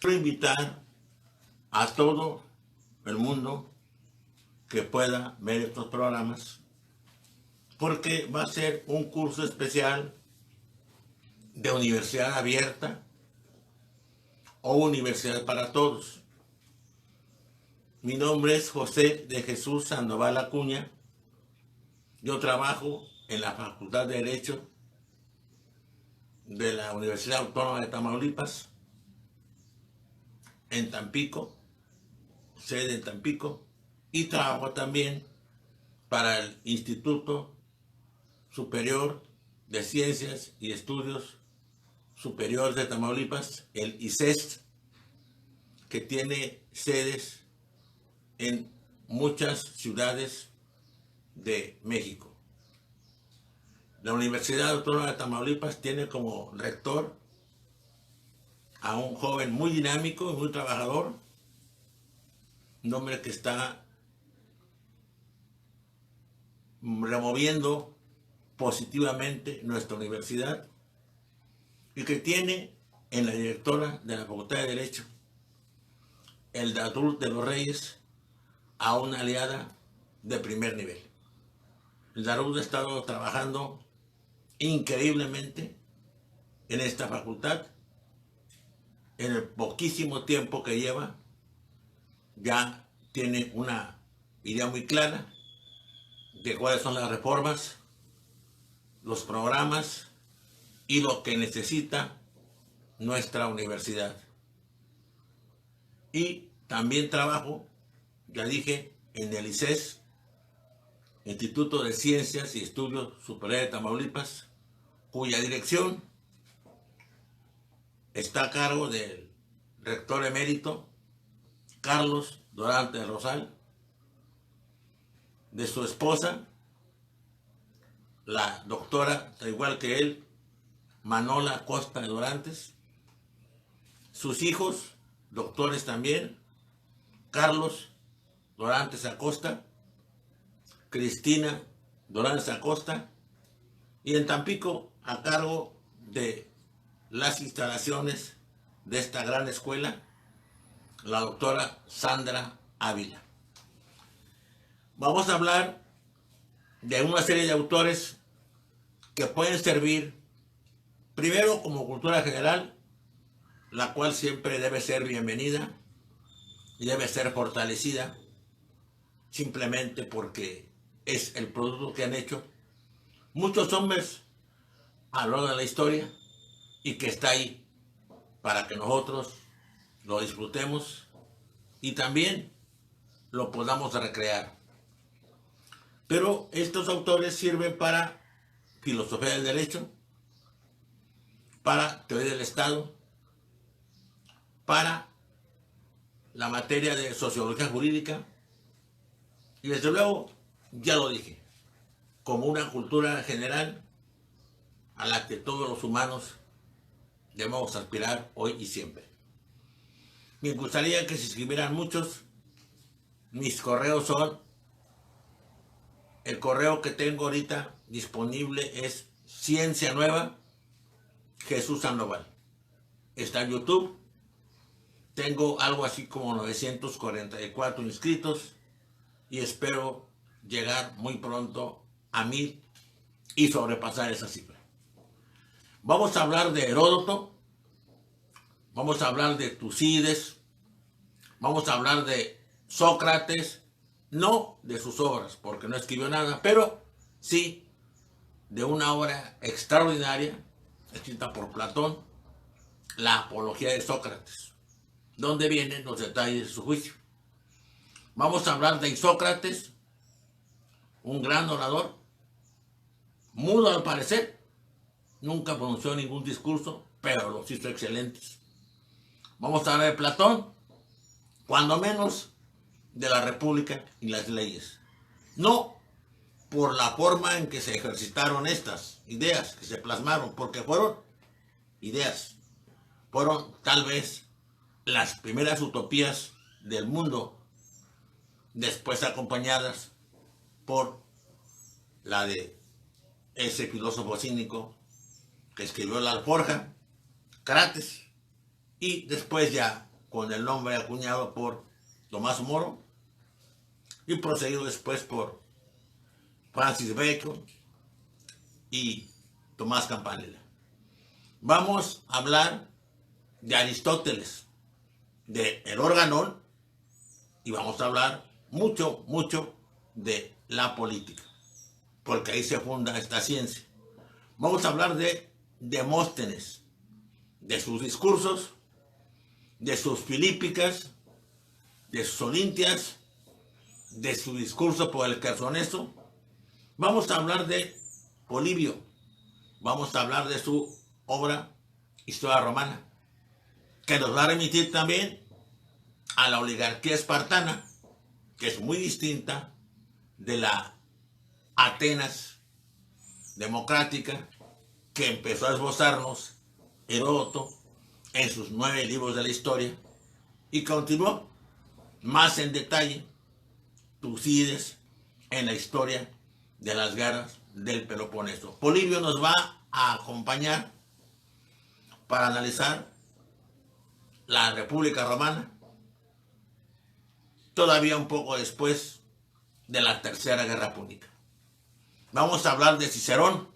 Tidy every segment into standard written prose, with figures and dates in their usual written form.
Quiero invitar a todo el mundo que pueda ver estos programas, porque va a ser un curso especial de universidad abierta o universidad para todos. Mi nombre es José de Jesús Sandoval Acuña. Yo trabajo en la Facultad de Derecho de la Universidad Autónoma de Tamaulipas, en Tampico, sede en Tampico, y trabajo también para el Instituto Superior de Ciencias y Estudios Superiores de Tamaulipas, el ICES, que tiene sedes en muchas ciudades de México. La Universidad Autónoma de Tamaulipas tiene como rector a un joven muy dinámico y muy trabajador, un hombre que está removiendo positivamente nuestra universidad y que tiene en la directora de la Facultad de Derecho, Elda Ruth de los Reyes, a una aliada de primer nivel. Elda Ruth ha estado trabajando increíblemente en esta facultad. En el poquísimo tiempo que lleva, ya tiene una idea muy clara de cuáles son las reformas, los programas y lo que necesita nuestra universidad. Y también trabajo, ya dije, en el ICES, Instituto de Ciencias y Estudios Superiores de Tamaulipas, cuya dirección está a cargo del rector emérito Carlos Dorantes Rosal, de su esposa, la doctora, al igual que él, Manola Costa de Dorantes, sus hijos, doctores también, Carlos Dorantes Acosta, Cristina Dorantes Acosta, y en Tampico, a cargo de las instalaciones de esta gran escuela, la doctora Sandra Ávila. Vamos a hablar de una serie de autores que pueden servir primero como cultura general, la cual siempre debe ser bienvenida y debe ser fortalecida, simplemente porque es el producto que han hecho muchos hombres a lo largo de la historia y que está ahí para que nosotros lo disfrutemos y también lo podamos recrear. Pero estos autores sirven para filosofía del derecho, para teoría del Estado, para la materia de sociología jurídica y desde luego, ya lo dije, como una cultura general a la que todos los humanos debemos aspirar hoy y siempre. Me gustaría que se escribieran muchos. Mis correos son, el correo que tengo ahorita disponible es Ciencia Nueva Jesús Sandoval. Está en YouTube. Tengo algo así como 944 inscritos y espero llegar muy pronto a 1000 y sobrepasar esa cifra. Vamos a hablar de Heródoto, vamos a hablar de Tucídides, vamos a hablar de Sócrates, no de sus obras, porque no escribió nada, pero sí de una obra extraordinaria, escrita por Platón, la Apología de Sócrates, donde vienen los detalles de su juicio. Vamos a hablar de Isócrates, un gran orador, mudo al parecer, nunca pronunció ningún discurso, pero los hizo excelentes. Vamos a hablar de Platón, cuando menos de la República y las leyes. No por la forma en que se ejercitaron estas ideas que se plasmaron, porque fueron ideas, fueron tal vez las primeras utopías del mundo, después acompañadas por la de ese filósofo cínico que escribió La Alforja, Crates, y después ya con el nombre acuñado por Tomás Moro y proseguido después por Francis Bacon y Tomás Campanella. Vamos a hablar de Aristóteles, de el Organón, y vamos a hablar mucho de la política, porque ahí se funda esta ciencia. Vamos a hablar de Demóstenes, de sus discursos, de sus filípicas, de sus olintias, de su discurso por el Chersoneso. Vamos a hablar de Polibio, vamos a hablar de su obra Historia Romana, que nos va a remitir también a la oligarquía espartana, que es muy distinta de la Atenas democrática que empezó a esbozarnos Heródoto en sus 9 libros de la historia y continuó más en detalle Tucídides en la historia de las guerras del Peloponeso. Polibio nos va a acompañar para analizar la República Romana, todavía un poco después de la Tercera Guerra Púnica. Vamos a hablar de Cicerón,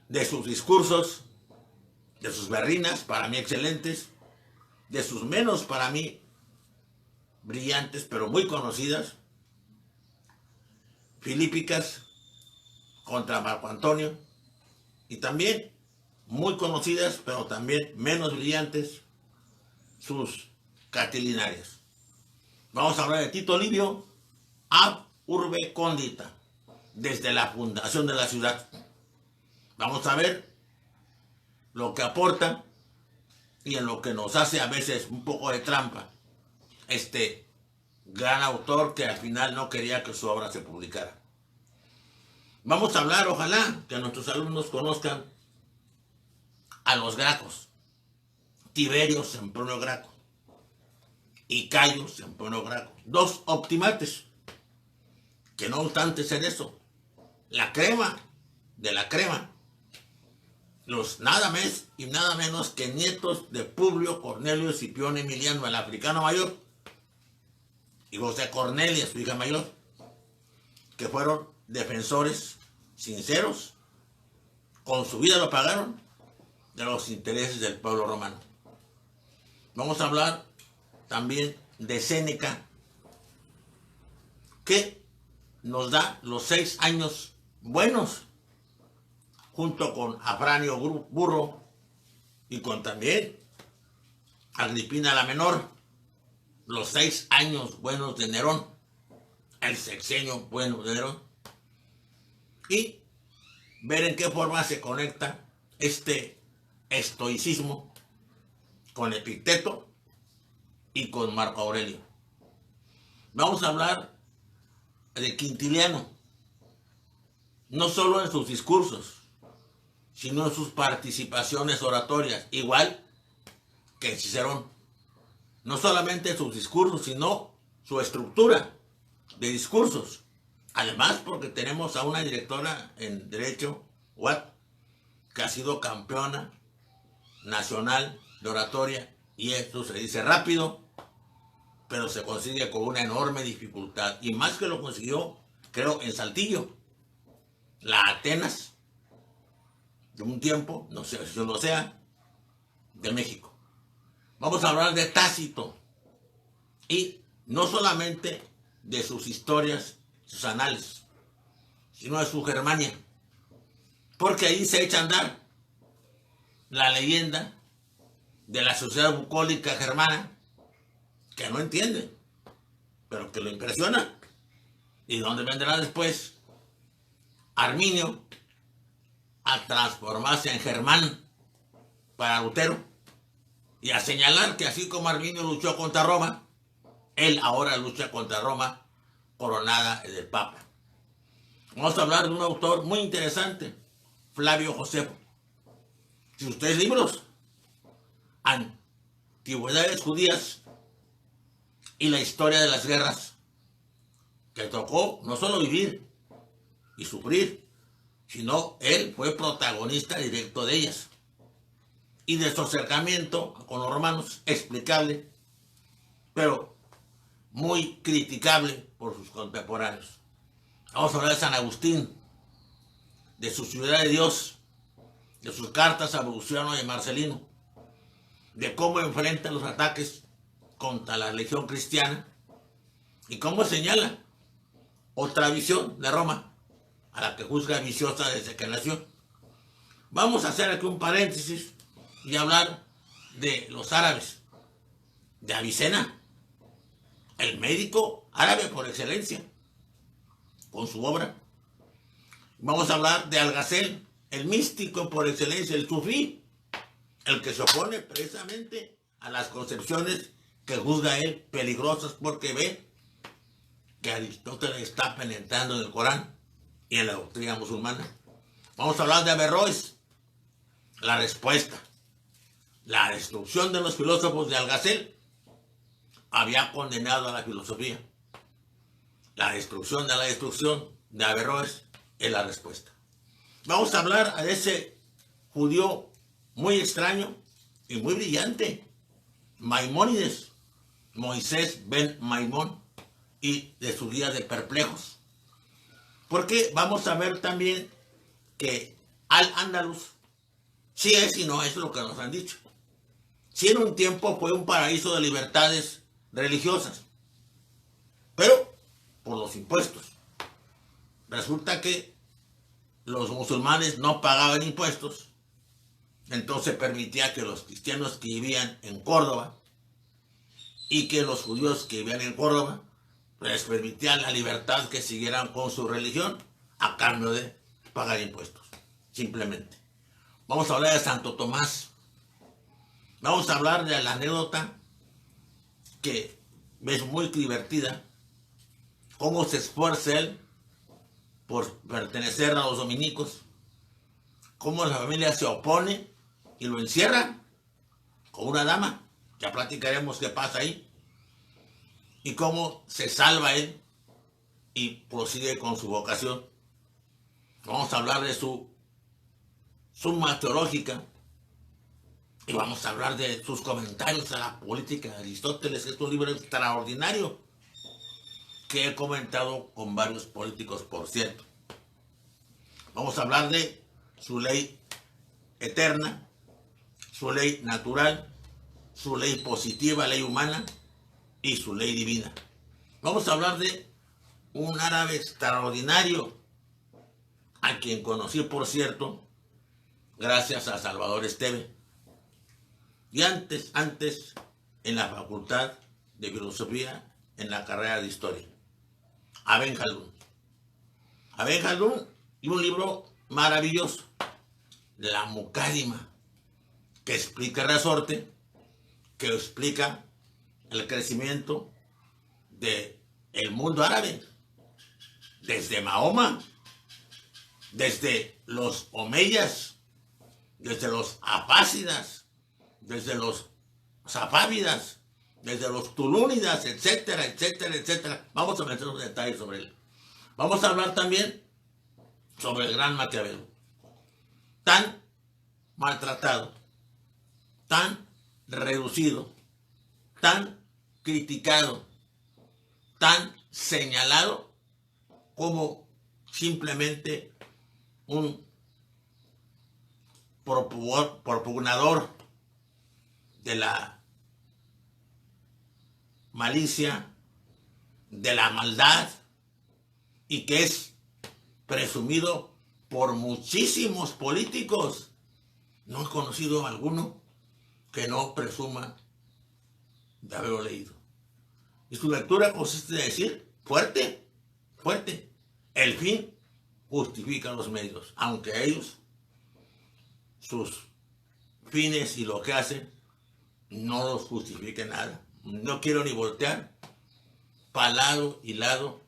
de sus discursos, de sus berrinas, para mí excelentes, de sus menos, para mí, brillantes, pero muy conocidas, filípicas contra Marco Antonio, y también muy conocidas, pero también menos brillantes, sus catilinarias. Vamos a hablar de Tito Livio ab urbe condita, desde la fundación de la ciudad. Vamos a ver lo que aporta y en lo que nos hace a veces un poco de trampa este gran autor que al final no quería que su obra se publicara. Vamos a hablar, ojalá, que nuestros alumnos conozcan a los Gracos, Tiberio Sempronio Graco y Cayo Sempronio Graco, 2 optimates, que no obstante ser eso, la crema de la crema, los nada más y nada menos que nietos de Publio Cornelio Escipión Emiliano, el africano mayor, y José Cornelia, su hija mayor, que fueron defensores sinceros, con su vida lo pagaron, de los intereses del pueblo romano. Vamos a hablar también de Séneca, que nos da los 6 años buenos, junto con Afranio Burro y con también Agripina la Menor, los 6 años buenos de Nerón, el sexenio bueno de Nerón, y ver en qué forma se conecta este estoicismo con Epicteto y con Marco Aurelio. Vamos a hablar de Quintiliano, no solo en sus discursos, sino en sus participaciones oratorias, igual que Cicerón. No solamente en sus discursos, sino su estructura de discursos. Además, porque tenemos a una directora en Derecho, Watt, que ha sido campeona nacional de oratoria, y esto se dice rápido, pero se consigue con una enorme dificultad, y más que lo consiguió, creo, en Saltillo, la Atenas de un tiempo, no sé si lo sea, de México. Vamos a hablar de Tácito, y no solamente de sus historias, sus anales, sino de su Germania, porque ahí se echa a andar la leyenda de la sociedad bucólica germana, que no entiende, pero que lo impresiona. ¿Y dónde vendrá después Arminio a transformarse en Germán para Lutero y a señalar que así como Arminio luchó contra Roma, él ahora lucha contra Roma coronada del Papa? Vamos a hablar de un autor muy interesante, Flavio Josefo. Si ustedes libros, Antigüedades Judías y la historia de las guerras, que tocó no solo vivir y sufrir, sino él fue protagonista directo de ellas. y de su acercamiento con los romanos, explicable, pero muy criticable por sus contemporáneos. Vamos a hablar de San Agustín, de su Ciudad de Dios, de sus cartas a Bruciano y Marcelino, de cómo enfrenta los ataques contra la religión cristiana y cómo señala otra visión de Roma, a la que juzga viciosa desde que nació. Vamos a hacer aquí un paréntesis y hablar de los árabes, de Avicena, el médico árabe por excelencia, con su obra. Vamos a hablar de Algazel, el místico por excelencia, el sufí, el que se opone precisamente a las concepciones que juzga él peligrosas porque ve que Aristóteles está penetrando en el Corán y en la doctrina musulmana. Vamos a hablar de Averroes, la respuesta. La destrucción de los filósofos de Algazel había condenado a la filosofía. La destrucción de la destrucción de Averroes es la respuesta. Vamos a hablar de ese judío muy extraño y muy brillante, Maimónides, Moisés ben Maimón, y de su guía de perplejos. Porque vamos a ver también que Al-Ándalus sí es y no es lo que nos han dicho. Sí, en un tiempo fue un paraíso de libertades religiosas, pero por los impuestos. Resulta que los musulmanes no pagaban impuestos, entonces permitía que los cristianos que vivían en Córdoba y que los judíos que vivían en Córdoba les permitía la libertad que siguieran con su religión a cambio de pagar impuestos, simplemente. Vamos a hablar de Santo Tomás. Vamos a hablar de la anécdota que es muy divertida, cómo se esfuerza él por pertenecer a los dominicos, cómo la familia se opone y lo encierra con una dama, ya platicaremos qué pasa ahí, y cómo se salva él y prosigue con su vocación. Vamos a hablar de su Summa Teológica y vamos a hablar de sus comentarios a la política de Aristóteles, que es un libro extraordinario que he comentado con varios políticos, por cierto. Vamos a hablar de su ley eterna, su ley natural, su ley positiva, ley humana, y su ley divina. Vamos a hablar de un árabe extraordinario, a quien conocí, por cierto, gracias a Salvador Esteve. Y antes, en la Facultad de Filosofía, en la carrera de Historia, Aben Jaldún. Aben Jaldún, y un libro maravilloso, La Mucádima, que explica el resorte, que explica el crecimiento del mundo árabe, desde Mahoma, desde los omeyas, desde los afásidas, desde los safávidas, desde los tulúnidas, etcétera, etcétera, etcétera. Vamos a meter unos detalles sobre él. Vamos a hablar también sobre el gran Maquiavelo, tan maltratado, tan reducido, tan criticado, tan señalado como simplemente un propugnador de la malicia, de la maldad, y que es presumido por muchísimos políticos. No he conocido a alguno que no presuma de haberlo leído. Y su lectura consiste en decir, fuerte, fuerte, el fin justifica los medios, aunque ellos, sus fines y lo que hacen, no los justifiquen nada. No quiero ni voltear para lado y lado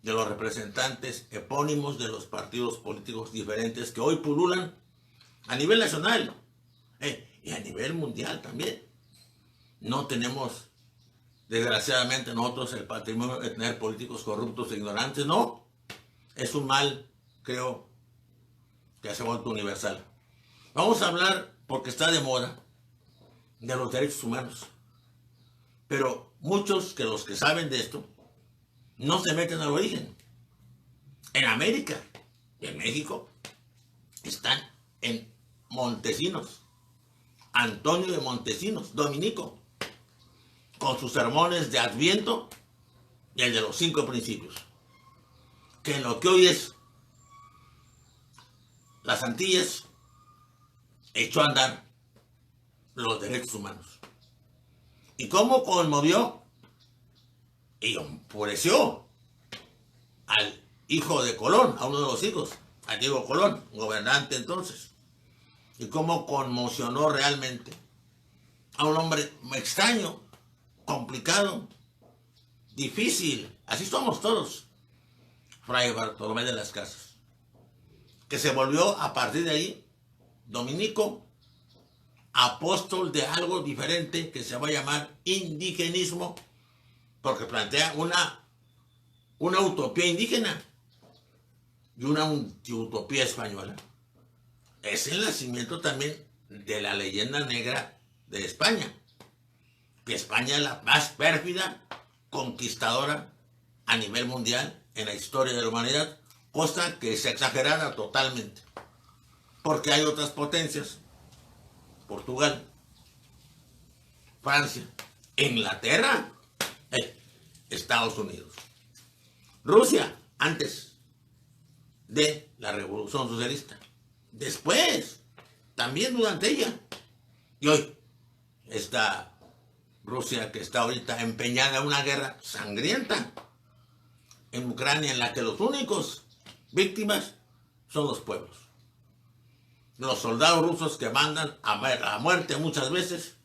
de los representantes epónimos de los partidos políticos diferentes que hoy pululan a nivel nacional y a nivel mundial también. No tenemos, desgraciadamente, nosotros el patrimonio de tener políticos corruptos e ignorantes, no. Es un mal, creo, que se ha vuelto universal. Vamos a hablar porque está de moda, de los derechos humanos. Pero muchos que los que saben de esto no se meten al origen. En América y en México están en Montesinos, Antonio de Montesinos, dominico, con sus sermones de Adviento y el de los 5 principios, que en lo que hoy es las Antillas echó a andar los derechos humanos. ¿Y cómo conmovió y enfureció al hijo de Colón, a uno de los hijos, a Diego Colón, gobernante entonces? Y cómo conmocionó realmente a un hombre extraño, complicado, difícil, así somos todos, Fray Bartolomé de las Casas, que se volvió a partir de ahí dominico, apóstol de algo diferente que se va a llamar indigenismo, porque plantea una utopía indígena y una utopía española. Es el nacimiento también de la leyenda negra de España, que España es la más pérfida conquistadora a nivel mundial en la historia de la humanidad, cosa que es exagerada totalmente, porque hay otras potencias, Portugal, Francia, Inglaterra, Estados Unidos, Rusia, antes de la Revolución Socialista, después, también durante ella, y hoy está Rusia, que está ahorita empeñada en una guerra sangrienta en Ucrania, en la que los únicos víctimas son los pueblos. Los soldados rusos que mandan a muerte muchas veces,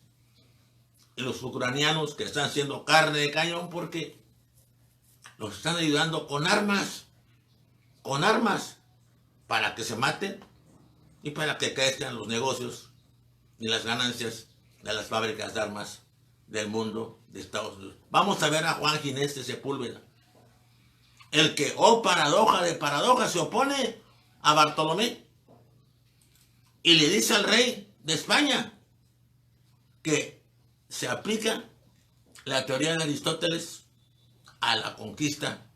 y los ucranianos que están siendo carne de cañón porque los están ayudando con armas, para que se maten y para que crezcan los negocios y las ganancias de las fábricas de armas del mundo de Estados Unidos. Vamos a ver a Juan Ginés de Sepúlveda, el que, oh paradoja de paradoja, se opone a Bartolomé y le dice al rey de España que se aplica la teoría de Aristóteles a la conquista,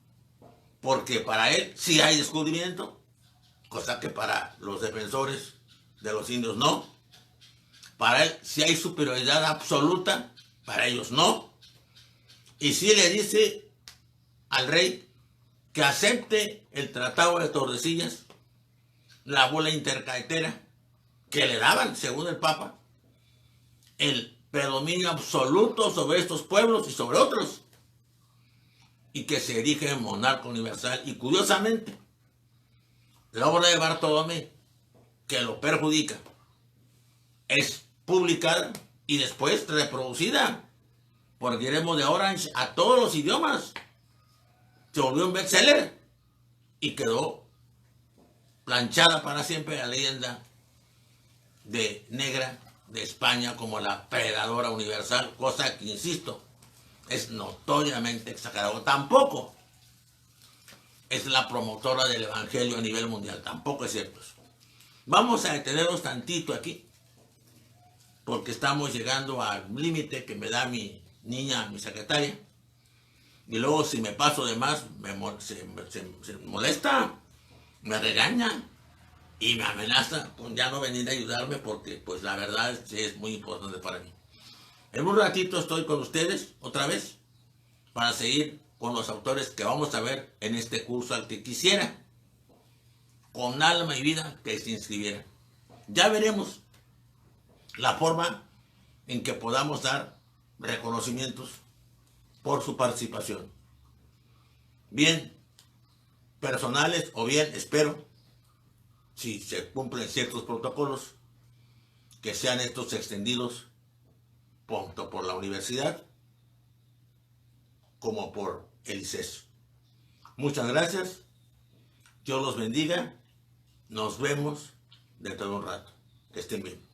porque para él sí hay descubrimiento, cosa que para los defensores de los indios no. Para él sí hay superioridad absoluta, para ellos no. Y sí le dice al rey que acepte el Tratado de Tordesillas, la bula intercaetera, que le daban, según el Papa, el predominio absoluto sobre estos pueblos y sobre otros, y que se erige en monarca universal. Y curiosamente, la obra de Bartolomé, que lo perjudica, es publicada y después reproducida por Guillermo de Orange a todos los idiomas. Se volvió un bestseller y quedó planchada para siempre la leyenda de negra de España como la predadora universal, cosa que, insisto, es notoriamente exagerado. Tampoco es la promotora del evangelio a nivel mundial, tampoco es cierto eso. Vamos a detenernos tantito aquí, porque estamos llegando al límite que me da mi niña, mi secretaria, y luego si me paso de más se molesta, me regaña y me amenaza con ya no venir a ayudarme, porque pues la verdad es muy importante para mí. En un ratito estoy con ustedes otra vez para seguir con los autores que vamos a ver en este curso, al que quisiera con alma y vida que se inscribiera. Ya veremos la forma en que podamos dar reconocimientos por su participación, bien personales o bien, espero, si se cumplen ciertos protocolos, que sean estos extendidos tanto por la universidad como por el ICES. Muchas gracias, Dios los bendiga, nos vemos dentro de un rato, que estén bien.